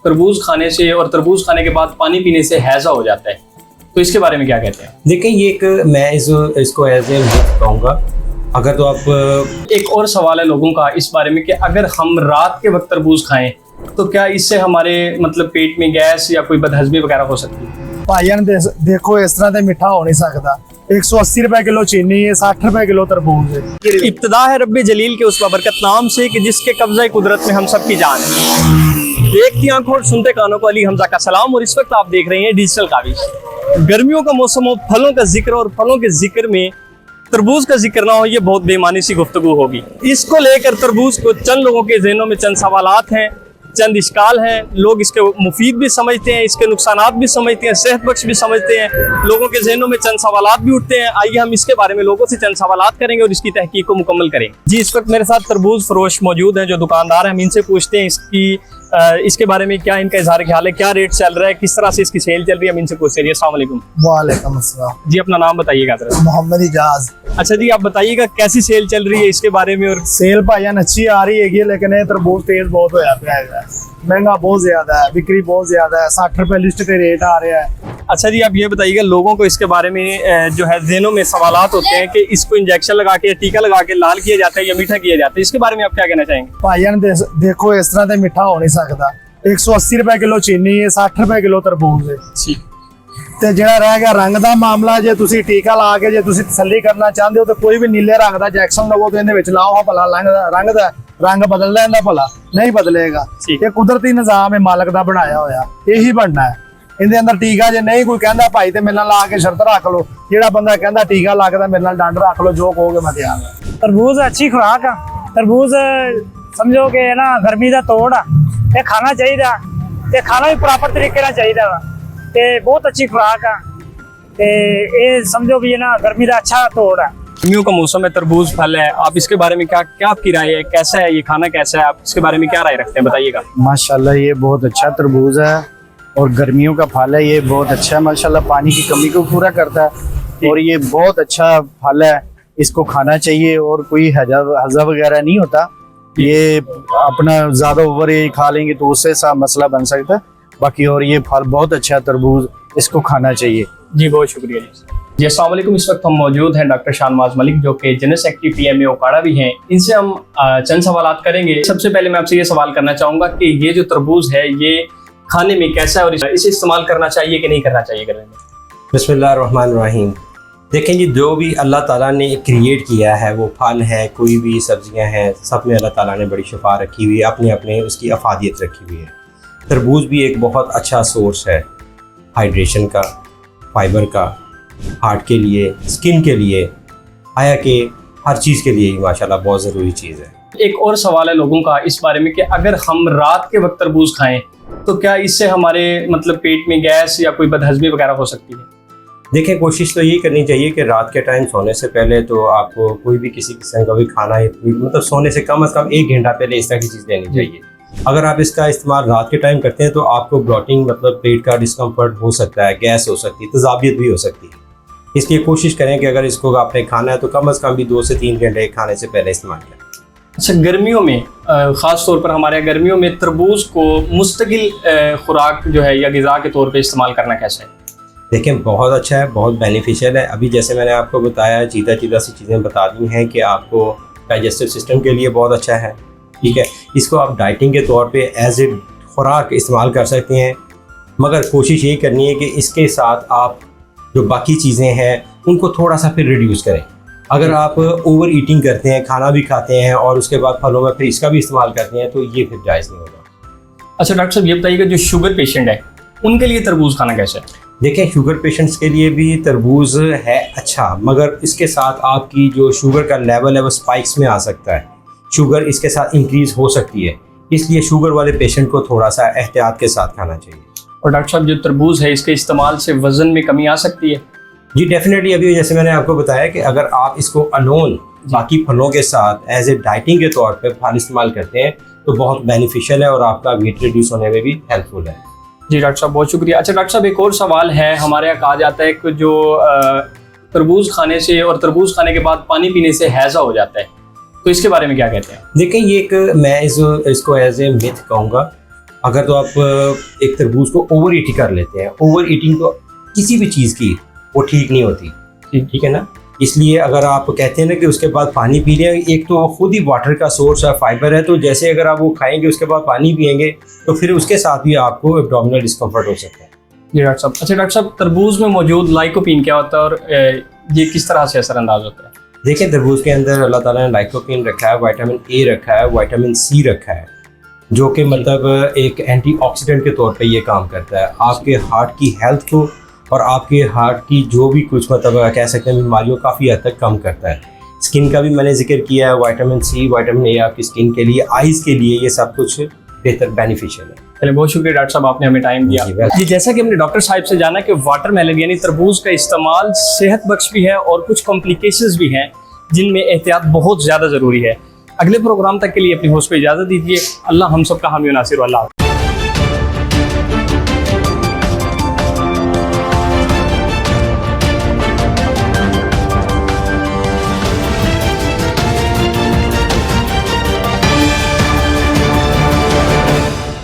तरबूज खाने से और तरबूज खाने के बाद पानी पीने से हैजा हो जाता है, तो इसके बारे में क्या कहते हैं? देखिए ये एक मैं इसको एज ए मिथ कहूँगा। अगर तो आप एक और सवाल है लोगों का इस बारे में कि अगर हम रात के वक्त तरबूज खाएं तो क्या इससे हमारे मतलब पेट में गैस या कोई बदहजमी वगैरह हो सकती है? भाईजान देखो इस तरह से मिठा हो नहीं सकता। 180 रुपए किलो चीनी है, 60 रुपए किलो तरबूज है। इब्तिदा है रब्बे जलील के उस बाबरकत नाम से कि जिसके कब्ज़े कुदरत में हम सब की जान है। देखती आंखों और सुनते कानों को अली हमजा का सलाम। और इस वक्त आप देख रहे हैं डिजिटल काविश। गर्मियों का मौसम हो, फलों का जिक्र, और फलों के जिक्र में तरबूज का जिक्र ना हो, ये बहुत बेमानी सी गुफ्तगू होगी। इसको लेकर तरबूज को चंद लोगों के ज़हनों में चंद सवालात हैं, चंद इश्काल हैं। लोग इसके मुफीद भी समझते हैं, इसके नुकसानात भी समझते हैं, सेहत बख्श भी समझते हैं। लोगों के जहनों में चंद सवालात भी उठते हैं। आइए हम इसके बारे में लोगों से चंद सवालात करेंगे और इसकी तहकीक को मुकम्मल करेंगे। जी, इस वक्त मेरे साथ तरबूज फरोश मौजूद हैं जो दुकानदार हैं। हम इनसे पूछते हैं इसके बारे में क्या इनका इजहार ख्याल है, क्या रेट चल रहा है, किस तरह से इसकी सेल चल रही है। हम इनसे पूछते हैं। अस्सलाम वालेकुम। वालेकुम अस्सलाम। जी, अपना नाम बताइएगा जरा। मोहम्मद इजाज। अच्छा जी, आप बताइएगा कैसी सेल चल रही है इसके बारे में। और सेल भाईजान अच्छी आ रही है, लेकिन ये तरबूज तेज बहुत हो जाता है, महंगा बहुत ज्यादा है, बिक्री बहुत ज्यादा है। 60 रुपए लिस्ट पे रेट आ रहा है। अच्छा जी, आप ये बताइएगा लोगों को इसके बारे में जो है ज़हनों में सवालात होते हैं कि इसको इंजेक्शन लगा के, टीका लगा के लाल किया जाता है या मीठा किया जाता है, इसके बारे में आप क्या कहना चाहेंगे? भाईजान देखो इस तरह से मिठा हो नहीं सकता। 180 रुपए किलो चीनी है, 60 रुपए किलो तरबूज है। ਤੇ ਜਿਹੜਾ ਰਹਿ ਗਿਆ ਰੰਗ ਦਾ ਮਾਮਲਾ, ਜੇ ਤੁਸੀਂ ਟੀਕਾ ਲਾ ਕੇ ਜੇ ਤੁਸੀਂ ਤਸੱਲੀ ਕਰਨਾ ਚਾਹੁੰਦੇ ਹੋ ਤਾਂ ਕੋਈ ਵੀ ਨੀਲੇ ਰੰਗ ਦਾ ਇੰਜੈਕਸ਼ਨ ਲਵੋ ਤੇ ਇਹਦੇ ਵਿੱਚ ਲਾਓ, ਹਾਂ ਭਲਾ ਰੰਗ ਬਦਲ ਲੈਂਦਾ, ਭਲਾ ਨਹੀਂ ਬਦਲੇਗਾ। ਇਹ ਕੁਦਰਤੀ ਨਿਜ਼ਾਮ ਹੈ ਮਾਲਕ ਦਾ ਬਣਾਇਆ ਹੋਇਆ, ਇਹੀ ਬਣਨਾ ਹੈ। ਇਹਦੇ ਅੰਦਰ ਟੀਕਾ ਜੇ ਨਹੀਂ ਕੋਈ ਕਹਿੰਦਾ ਭਾਈ ਤੇ ਮੇਰੇ ਨਾਲ ਲਾ ਕੇ ਸ਼ਰਤ ਰੱਖ ਲਓ, ਜਿਹੜਾ ਬੰਦਾ ਕਹਿੰਦਾ ਟੀਕਾ ਲੱਗਦਾ ਮੇਰੇ ਨਾਲ ਡੰਡ ਰੱਖ ਲਓ, ਜੋ ਕਹੋਗੇ ਮੈਂ ਤਿਆਰ ਹਾਂ। तरबूज अच्छी खुराक आ। तरबूज समझो कि ना गर्मी का तोड़ आ, ये खाना चाहिए, ते खाना भी प्रॉपर तरीके नाल चाहिए वा, ते बहुत अच्छी खुराक आ। ते ये समझो भी ना गर्मी का अच्छा तोड़ है। गर्मियों का मौसम है, तरबूज फल है, आप इसके बारे में क्या आपकी राय है? कैसा है ये खाना, कैसा है? आप इसके बारे में क्या राय रखते हैं, बताइएगा। माशाल्लाह ये बहुत अच्छा तरबूज है और गर्मियों का फल है। ये बहुत अच्छा है माशाल्लाह, पानी की कमी को पूरा करता है और ये बहुत अच्छा फल है। इसको खाना चाहिए और कोई हज़ा वगैरह नहीं होता। ये अपना ज़्यादा ओवर ये खा लेंगे तो उससे सा मसला बन सकता है। बाकी और ये फल बहुत अच्छा है तरबूज, इसको खाना चाहिए। जी, बहुत शुक्रिया जी। अस्सलाम वालेकुम। इस वक्त हम मौजूद हैं डॉक्टर शाहनवाज मलिक जो कि जनरल सेक्रेटरी पीएमए ओकाड़ा भी हैं। इनसे हम चंद सवालात करेंगे। सबसे पहले मैं आपसे ये सवाल करना चाहूँगा कि ये जो तरबूज है ये खाने में कैसा है और इसे इस्तेमाल करना चाहिए कि नहीं करना चाहिए? करने में बिस्मिल्लाहिर्रहमानिर्रहीम। देखें जी, जो भी अल्लाह ताला ने क्रिएट किया है, वो फल है, कोई भी सब्जियां हैं, सब में अल्लाह ताला ने बड़ी शफा रखी हुई है, अपने अपने उसकी अफादियत रखी हुई है। तरबूज भी एक बहुत अच्छा सोर्स है हाइड्रेशन का, फाइबर का, हार्ट के लिए, स्किन के लिए, आया कि हर चीज़ के लिए ही माशाल्लाह बहुत ज़रूरी चीज़ है। एक और सवाल है लोगों का इस बारे में कि अगर हम रात के वक्त तरबूज खाएं तो क्या इससे हमारे मतलब पेट में गैस या कोई बदहजमी वगैरह हो सकती है? देखें, कोशिश तो यही करनी चाहिए कि रात के टाइम सोने से पहले तो आपको कोई भी किसी किस्म का भी खाना मतलब सोने से कम 1 घंटा पहले इस तरह की चीज़ लेनी चाहिए। अगर आप इसका इस्तेमाल रात के टाइम करते हैं तो आपको ब्लॉटिंग मतलब पेट का डिस्कम्फर्ट हो सकता है, गैस हो सकती है, तेज़ाबियत भी हो सकती है। इसलिए कोशिश करें कि अगर इसको आपने खाना है तो कम से कम भी 2 से 3 घंटे खाने से पहले इस्तेमाल करें। अच्छा, गर्मियों में ख़ास तौर पर हमारे गर्मियों में तरबूज को मुस्तकिल खुराक जो है या ग़िज़ा के तौर पे इस्तेमाल करना कैसा है? देखें, बहुत अच्छा है, बहुत बेनिफिशियल है। अभी जैसे मैंने आपको बताया, चीज़ा सी चीज़ें बता दी हैं कि आपको डाइजेस्टिव सिस्टम के लिए बहुत अच्छा है। ठीक है, इसको आप डाइटिंग के तौर पे एज ए खुराक इस्तेमाल कर सकते हैं, मगर कोशिश यही करनी है कि इसके साथ आप जो बाकी चीज़ें हैं उनको थोड़ा सा फिर रिड्यूस करें। अगर आप ओवर ईटिंग करते हैं, खाना भी खाते हैं और उसके बाद फलों में फिर इसका भी इस्तेमाल करते हैं तो ये फिर जायज़ नहीं होगा। अच्छा डॉक्टर साहब, ये बताइएगा जो शुगर पेशेंट है उनके लिए तरबूज खाना कैसा है? देखें, शुगर पेशेंट्स के लिए भी तरबूज है अच्छा, मगर इसके साथ आपकी जो शुगर का लेवल है वो स्पाइक्स में आ सकता है, शुगर इसके साथ इंक्रीज़ हो सकती है। इसलिए शुगर वाले पेशेंट को थोड़ा सा एहतियात के साथ खाना चाहिए। और डॉक्टर साहब, जो तरबूज है इसके इस्तेमाल से वज़न में कमी आ सकती है? जी डेफिनेटली। अभी जैसे मैंने आपको बताया कि अगर आप इसको अलोन बाकी फलों के साथ एज ए डाइटिंग के तौर पे फल इस्तेमाल करते हैं तो बहुत बेनिफिशियल है और आपका वेट रिड्यूस होने में भी हेल्पफुल है। जी डॉक्टर साहब, बहुत शुक्रिया। अच्छा डॉक्टर साहब, एक और सवाल है। हमारे यहाँ कहा जाता है कि जो तरबूज खाने से और तरबूज खाने के बाद पानी पीने से हैजा हो जाता है, तो इसके बारे में क्या कहते हैं? देखें, ये एक मैं इसको एज ए मिथ कहूँगा। अगर तो आप एक तरबूज को ओवर ईटिंग कर लेते हैं, ओवर ईटिंग तो किसी भी चीज़ की वो ठीक नहीं होती, ठीक है ना। इसलिए अगर आप कहते हैं ना कि उसके बाद पानी पी लें, एक तो खुद ही वाटर का सोर्स है, फाइबर है, तो जैसे अगर आप वो खाएंगे उसके बाद पानी पिएंगे तो फिर उसके साथ भी आपको एब्डोमिनल डिस्कम्फर्ट हो सकता है। जी डॉक्टर साहब। अच्छा डॉक्टर साहब, तरबूज में मौजूद लाइकोपीन क्या होता है और ये किस तरह से असरअंदाज होता है? देखिए, तरबूज के अंदर अल्लाह ताला ने लाइकोपीन रखा है, विटामिन ए रखा है, विटामिन सी रखा है, जो कि मतलब एक एंटीऑक्सीडेंट के तौर पे ये काम करता है, आपके हार्ट की हेल्थ को और आपके हार्ट की जो भी कुछ मतलब कह सकते हैं बीमारियों को काफ़ी हद तक कम करता है। स्किन का भी मैंने जिक्र किया है, विटामिन सी, विटामिन ए आपकी स्किन के लिए, आइज़ के लिए, ये सब कुछ बेहतर बेनिफिशियल है। चलिए, बहुत शुक्रिया डॉक्टर साहब, आपने हमें टाइम दिया। जी, वेलकम। जी, जैसा कि हमने डॉक्टर साहब से जाना कि वाटरमेलन यानी तरबूज का इस्तेमाल सेहत बख्श भी है और कुछ कॉम्प्लिकेशंस भी हैं जिनमें एहतियात बहुत ज़्यादा ज़रूरी है। अगले प्रोग्राम तक के लिए अपनी होस्ट को इजाज़त दीजिए। अल्लाह हम सब का हामी नासिर। अल्लाह।